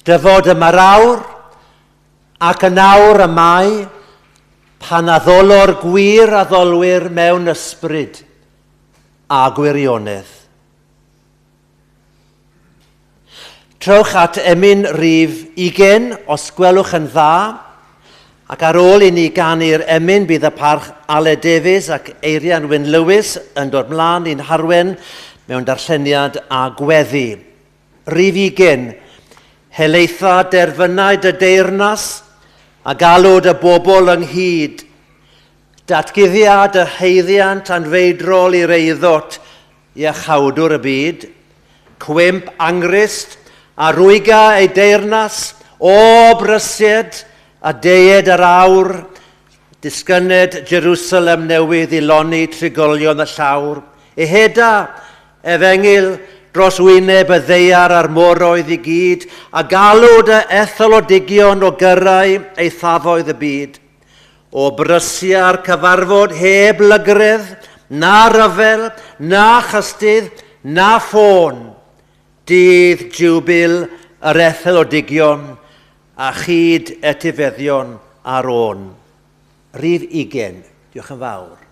Dyfod y marawr ac yn awr y mai pan addolor gwir addolwyr mewn ysbryd a gwirionedd. Trowch at emyn rhif 20 os gwelwch yn dda, ac ar ôl i ni ganu'r emyn bydd y parch Ale Davies ac Eirian Wyn Lewis yn dod mlaen i'n harwen mewn darlleniad a gweddi. Rhif 20, helaetha derfynau dy deyrnas a galwd y bobl ynghyd. Datguddiad y heiddiant anfeidrol i'r eiddot i achawdwr y byd. Cwymp angrist a rwyga ei deyrnas o brysied a deied yr awr. Disgyned Jerusalem newydd i loni trigolion y llawr. Eheda efengil dros wyneb y ddeiar a'r moroedd i gyd, a galwd y etholodigion o gyrau eithafoedd y byd. O brysia'r cyfarfod heb lygredd, na ryfel, na chystydd, na ffôn. Dydd jiwbil yr etholodigion a chyd etifeddion ar ôn. Rhif 20. Diolch yn fawr.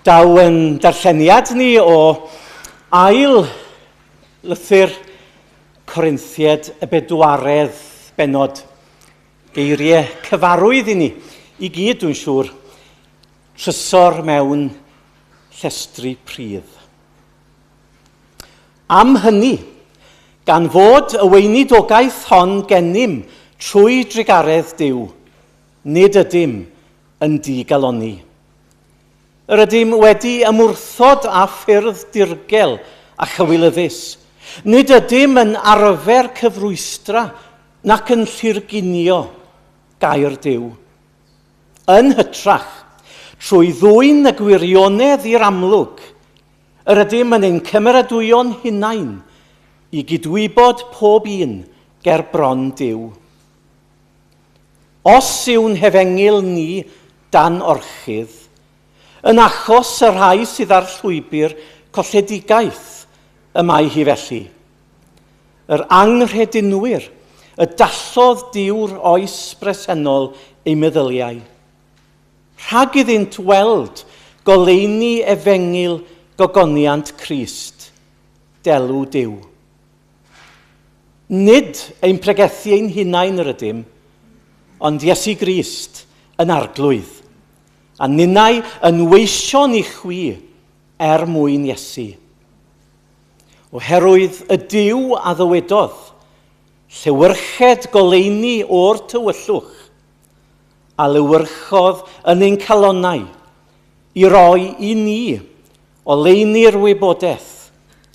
Daw yn darlleniad ni o ail lythyr Corinthied y bedwaredd benod. Geiriau cyfarwydd i ni, i gyd dwi'n siŵr, trysor mewn llestri pridd. Am hynny, gan fod y weinidogaeth hon gennym trwy drigaredd Duw, nid ydym yn digaloni. Yr ydym wedi ymwrthod â ffyrdd dirgel a chywilyddus. Nid ydym yn arfer cyfrwystra nac yn llurginio gair Duw. Yn hytrach, trwy ddwyn y gwirionedd i'r amlwg, yr ydym yn ein cymeradwyo'n hunain i gydwybod pob un ger bron Duw. Os yw'n hefengil ni dan orchydd, yn achos y rhai sydd ar llwybr colledigaeth y mae hi felly. Yr anghredinwyr, y dallodd Duw'r oes bresennol ei meddyliau. Rhag iddynt weld goleuni efengil gogoniant Crist, delw Duw. Nid ein pregethu ein hunain yr ydym, ond Iesu Grist yn arglwydd, a ninnau yn weision i chwi mwyn Iesu. Oherwydd y Duw a ddywedodd, llewyrched goleuni o'r tywyllwch, a lywyrchodd yn ein calonnau, i roi i ni oleuni'r wybodaeth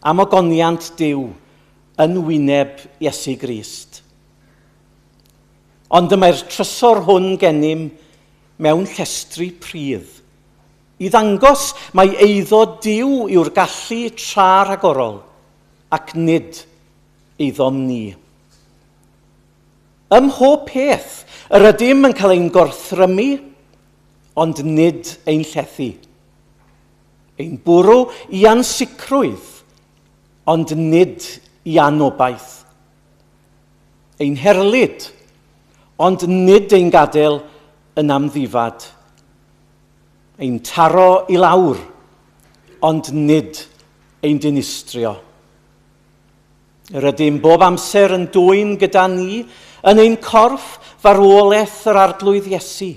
am ogoniant Duw yn wyneb Iesu Grist. Ond dyma'r trysor hwn gennym mewn llestri pridd, i ddangos mae eiddo Duw yw'r gallu tra'r agorol, ac nid eiddom ni. Ym mhob peth, yr ydym yn cael ein gorthrymu, ond nid ein llethu. Ein bwrw i ansicrwydd, ond nid i anobaith. Ein herlyd, ond nid ein gadael yn amddifad. Ein taro i lawr, ond nid ein dinistrio. Yr ydym bob amser yn dwyn gyda ni yn ein corff farwolaeth yr arglwydd Iesu,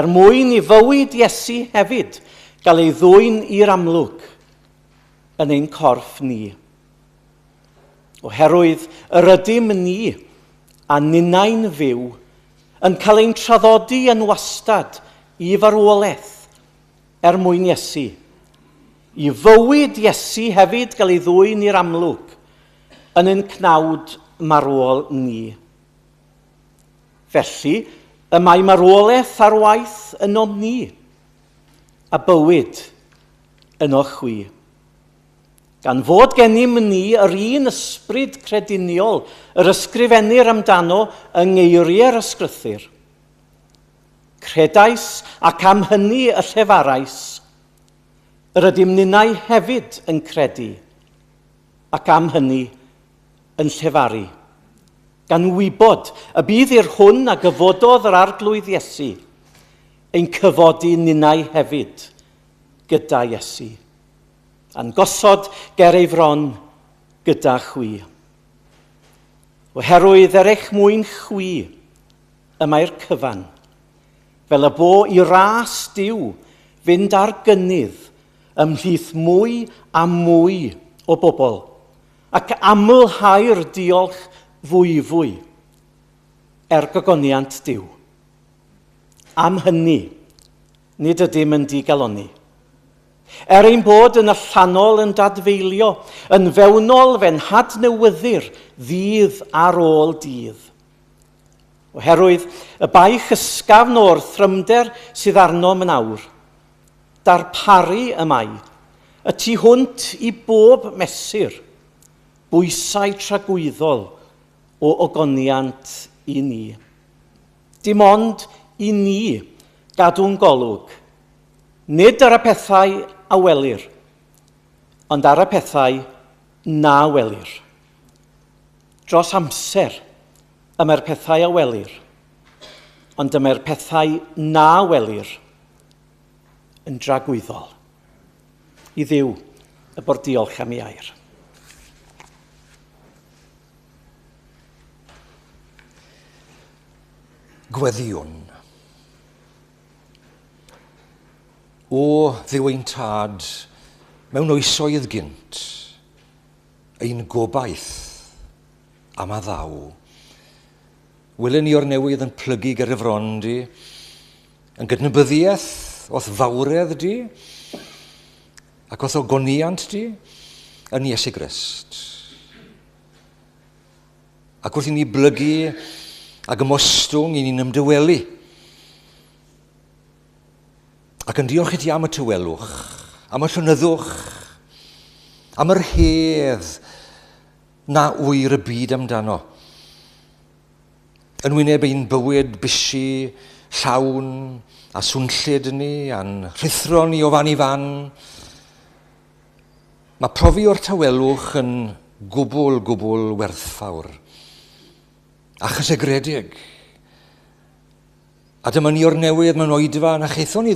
mwyn i fywyd Iesu hefyd gael ei ddwyn i'r amlwg yn ein corff ni. Oherwydd yr ydym ni a ninnau'n fyw yn cael ein traddodi yn wastad i farwolaeth mwyn Iesu. I fywyd Iesu hefyd gael ei ddwyn i'r amlwg yn ein cnawd marwol ni. Felly, y mae marwolaeth ar waith yno ni, a bywyd yno chwi. Gan fod gennym ni yr un ysbryd crediniol yr ysgrifennir amdano yng ngeiriau'r ysgrythur. Credais ac am hynny y llefarais, yr ydym ninnau hefyd yn credu, ac am hynny yn llefaru. Gan wybod y bydd i'r hwn a gyfododd yr arglwydd Iesu, ein cyfodi ninnau hefyd gyda Iesu. A'n gosod ger ei fron gyda chwi. Oherwydd eich mwyn chwi y mae'r cyfan, fel y bo i ras Duw fynd ar gynnydd ymhlith mwy a mwy o bobl, ac amlhau'r diolch fwy gogoniant Duw. Am hynny, nid ydym yn digaloni. Ein bod yn allanol yn dadfeilio, yn fewnol fe'n hadnewyddur ddydd ar ôl dydd. Oherwydd y bai chysgafn o'r thrymder sydd arno mynawr, darparu y mai, y tu hwnt i bob mesur, bwysau tragwyddol o ogoniant i ni. Dim ond i ni gadw'n golwg, nid ar y pethau a welir, ond ar y pethau na welir. Dros amser y mae'r pethau a welir, ond y mae'r pethau na welir yn dragwyddol. I Dduw y bod diolch am ei air. Gweddiwn. O ddiwyntad mewn oesoedd gynt, ein gobaith am a ddaw. Wylen ni o'r newydd yn plygu ger y fron di, yn gydnabyddiaeth o'th fawredd di, ac o'th ogoniant di yn Iesu Grist. Ac wrth i ni blygu ac ymostwng i ni'n ymdywelu. Ac yn diolch i ti am y tywelwch, am y llwynyddwch, am yr hedd na wyr y byd amdano. Yn wyneb ein bywyd bysi, llawn a swnllid ni, a'n rhithro ni o fan i fan, mae profi o'r tawelwch yn gwbl werthfawr a chysegredig. A dyma ni o'r newydd mewn oedfa na chaethon ni